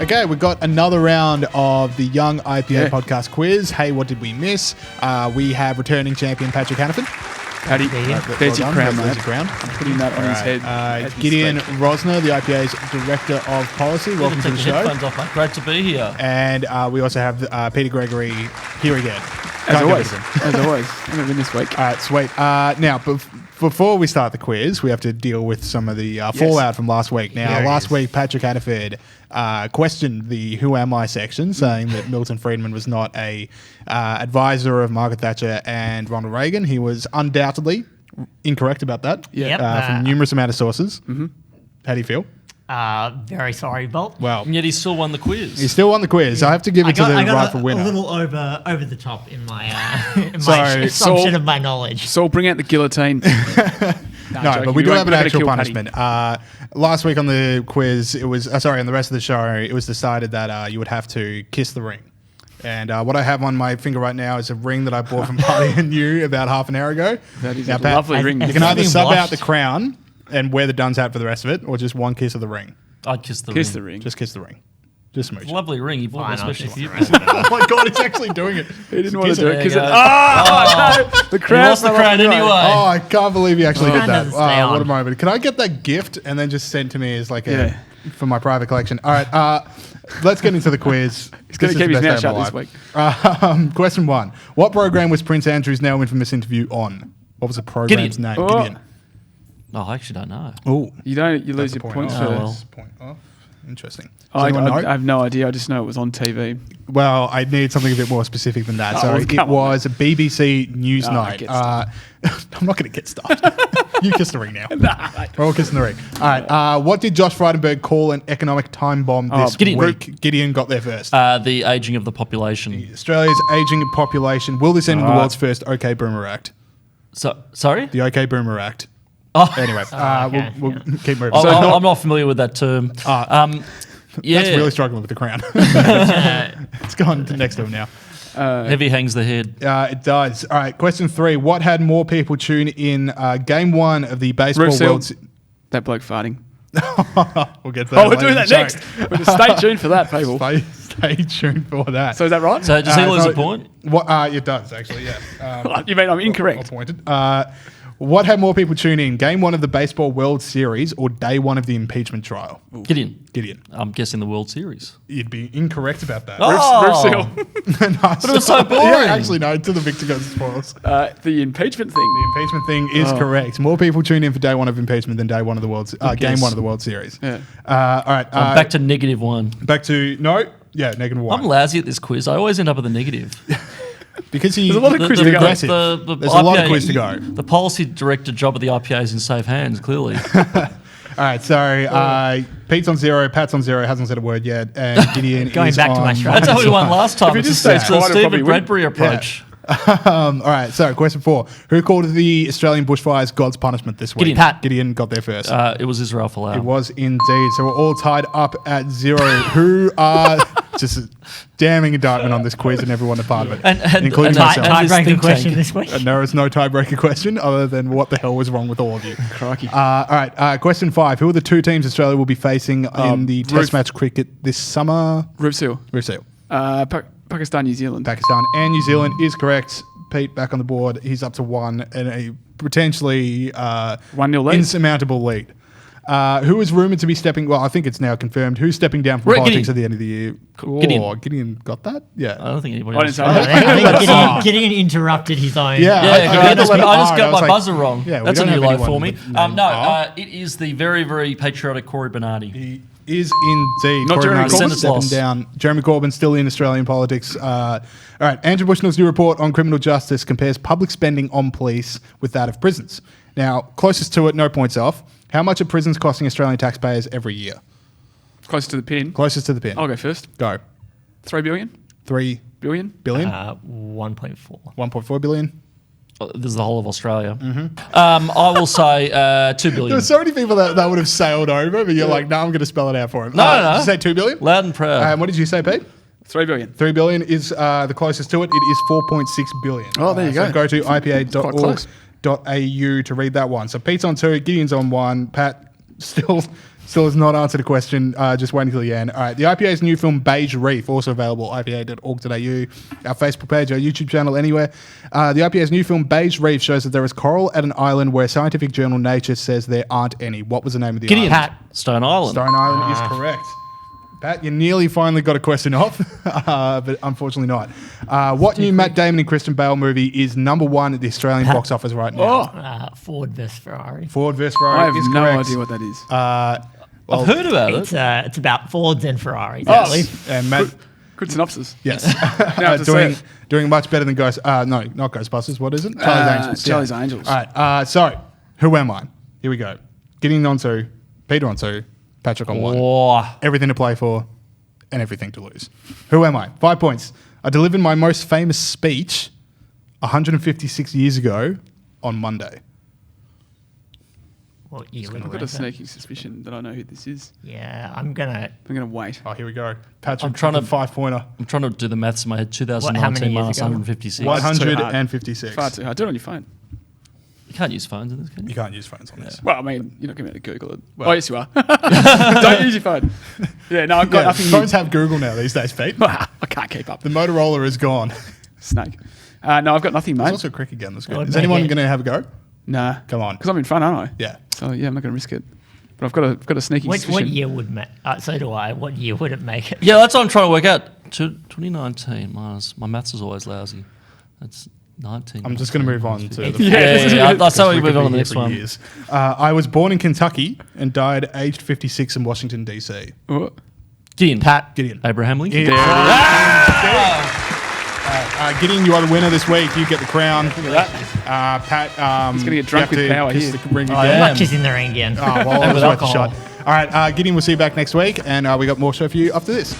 Okay, we've got another round of the Young IPA Podcast quiz. Hey, what did we miss? We have returning champion Patrick Hannaford. Howdy. There's your crown, mate. There's your crown. I'm putting that on his head. Gideon Rozner, the IPA's Director of Policy. Welcome to the show. Headphones off, mate. Great to be here. And we also have Peter Gregory here again. As always. I'm going to win this week. All right, sweet. Now, before we start the quiz, we have to deal with some of the fallout from last week. Now, last week, Patrick Hannaford questioned the Who Am I section, saying that Milton Friedman was not a advisor of Margaret Thatcher and Ronald Reagan. He was undoubtedly incorrect about that from numerous amount of sources. Mm-hmm. How do you feel? Very sorry, Bolt. Well, and yet he still won the quiz. He still won the quiz. I have to give it to the rightful winner. A little over the top in my assumption of my knowledge. Saul, bring out the guillotine. No, but we do have an actual punishment. Last week on the quiz, it was on the rest of the show, it was decided that you would have to kiss the ring. And what I have on my finger right now is a ring that I bought from Party and You about half an hour ago. That is a lovely ring. You can either sub out the crown and wear the dun's hat for the rest of it, or just one kiss of the ring. I'd kiss the ring. Just kiss the ring. Just smooch. Lovely ring. You bought one especially for you. Oh my God, it's actually doing it. He didn't want to do it because no. the crown. You lost the crown anyway. Oh, I can't believe he actually did that. What a moment. Can I get that gift and then just send to me as like for my private collection? All right, let's get into the quiz. He's going to keep his mouth shut this week. Question 1. What program was Prince Andrew's now infamous interview on? What was the program's name? Gideon. Oh, I actually don't know. Oh, you lose your points for this. Point off. Interesting. I have no idea. I just know it was on TV. Well, I need something a bit more specific than that. It was a BBC Newsnight. I'm not going to get started. You kiss the ring now. We're all kissing the ring. All right. What did Josh Frydenberg call an economic time bomb this week? Gideon got there first. The ageing of the population. Australia's ageing population. Will this end in the world's first OK Boomer Act? Sorry? The OK Boomer Act. Oh. Anyway, we'll keep moving. I'm not familiar with that term. That's really struggling with the crown. It's gone to next to him now. Heavy hangs the head. It does. All right, question 3. What had more people tune in Game 1 of the Baseball World Series? That bloke farting. We'll get to that. We're doing that next. Stay tuned for that, people. Stay tuned for that. So is that right? So does he lose a point? It does, actually, yeah. You mean I'm incorrect? Appointed. What had more people tune in? Game 1 of the Baseball World Series or day 1 of the impeachment trial? Ooh. Gideon. I'm guessing the World Series. You'd be incorrect about that. Roof seal. But it was so boring. Yeah, actually, no. To the victor goes the spoils. The impeachment thing. The impeachment thing is correct. More people tune in for day 1 of impeachment than day 1 of the Game 1 of the World Series. Yeah. All right. Back to -1. Back to -1. I'm lousy at this quiz. I always end up with a negative. Because there's a lot of quiz to go. There's a lot of quiz to go. The policy director job of the IPA is in safe hands, clearly. All right, so Pete's on 0, Pat's on 0, hasn't said a word yet, and Gideon Going is back to on my strategy. That's how we won last time. If you It's just the stay quiet, Stephen probably Bradbury approach. All right, so question 4. Who called the Australian bushfires God's punishment this week? Gideon got there first. It was Israel Folau. It was indeed. So we're all tied up at 0. Who are just a damning indictment on this quiz and everyone a part of it, including myself. Tiebreaker question this week. There is no tiebreaker question other than what the hell was wrong with all of you. Crikey. All right, question 5. Who are the 2 teams Australia will be facing in the Test match cricket this summer? Roof seal. Pakistan, New Zealand. Pakistan and New Zealand is correct. Pete back on the board. He's up to 1 and a potentially 1-0 lead. Insurmountable lead. Who is rumoured to be stepping... Well, I think it's now confirmed. Who's stepping down from politics at the end of the year? Gideon got that? Yeah. I don't think anybody I else didn't say that. I think Gideon interrupted his own. I just got my buzzer wrong. Yeah, that's a new low for me. It is the very, very patriotic Corey Bernardi. He is indeed. Not Jeremy Corbyn stepping down. Jeremy Corbyn still in Australian politics. All right, Andrew Bushnell's new report on criminal justice compares public spending on police with that of prisons. Now, closest to it, no points off. How much are prisons costing Australian taxpayers every year? Closest to the pin. Closest to the pin. I'll go first. Go. 3 billion? 3 billion? Billion? 1.4. 1.4 billion? This is the whole of Australia. I will say 2 billion. There were so many people that would have sailed over, but you're like, no, I'm going to spell it out for him. No. Did you say 2 billion? Loud and proud. What did you say, Pete? 3 billion. 3 billion is the closest to it. It is 4.6 billion. Oh, there you go. So go to ipa.org.au to read that one. So Pete's on 2, Gideon's on 1, Pat Still has not answered a question. Just waiting till the end. All right. The IPA's new film, Beige Reef, also available ipa.org.au, our Facebook page, our YouTube channel, anywhere. The IPA's new film, Beige Reef, shows that there is coral at an island where scientific journal Nature says there aren't any. What was the name of the Gideon. island? Stone Island. Stone Island is correct. Pat, you nearly finally got a question off, but unfortunately not. What new Matt Damon and Christian Bale movie is number one at the Australian box office right now? Ford vs Ferrari. Ford vs Ferrari I have is no correct. idea what that is. I've heard about it. It's about Fords and Ferraris. Oh, actually. And Matt, Good synopsis. yes, Now to say it. doing much better than Ghost. No, not Ghostbusters. What is it? Charlie's Angels. Charlie's Angels. All right. So, who am I? Here we go. Getting on to Peter on two, Patrick on one. Oh, Everything to play for, and everything to lose. Who am I? 5 points. I delivered my most famous speech 156 years ago on Monday. What year I've got a sneaking suspicion that I know who this is. Yeah, I'm gonna. I'm going to wait. Oh, here we go. Patrick, I'm trying to- 5-pointer. I'm trying to do the maths in my head. How many 2019 years minus ago? 156. What? 156. Far too hard. Do it on your phone. You can't use phones in this, can You you? can't use phones on this. Well, I mean, you're not going to be able to Google it. Well- Oh, yes, you are. Don't use your phone. Yeah, no, I've got Yeah, nothing. phones have Google now these days, Pete. I can't keep up. The Motorola is gone. Snake. No, I've got nothing, There's mate. also cricket again. That's good. Well, Is make anyone it- going to have a go? Nah. Come on. Because I'm in front, aren't I? Yeah. So, yeah, I'm not going to risk it. But I've got a sneaking What suspicion. year would make? So do I. What year would it make it? Yeah, that's what I'm trying to work out. 2019 minus. My maths is always lousy. That's 19. I'm just going to move on to the Yeah, that's how we we move could on to be the here next for one. years. I was born in Kentucky and died aged 56 in Washington, D.C. Oh, Gideon. Pat. Gideon. Abraham Lincoln. Gideon, you are the winner this week. You get the crown. look at that. Pat, He's gonna get drunk you have with to power kiss here. the ring I again. am. Much is in the ring again. Oh, well, And it was with worth a alcohol. shot. All right, Gideon, we'll see you back next week, and we got more show for you after this.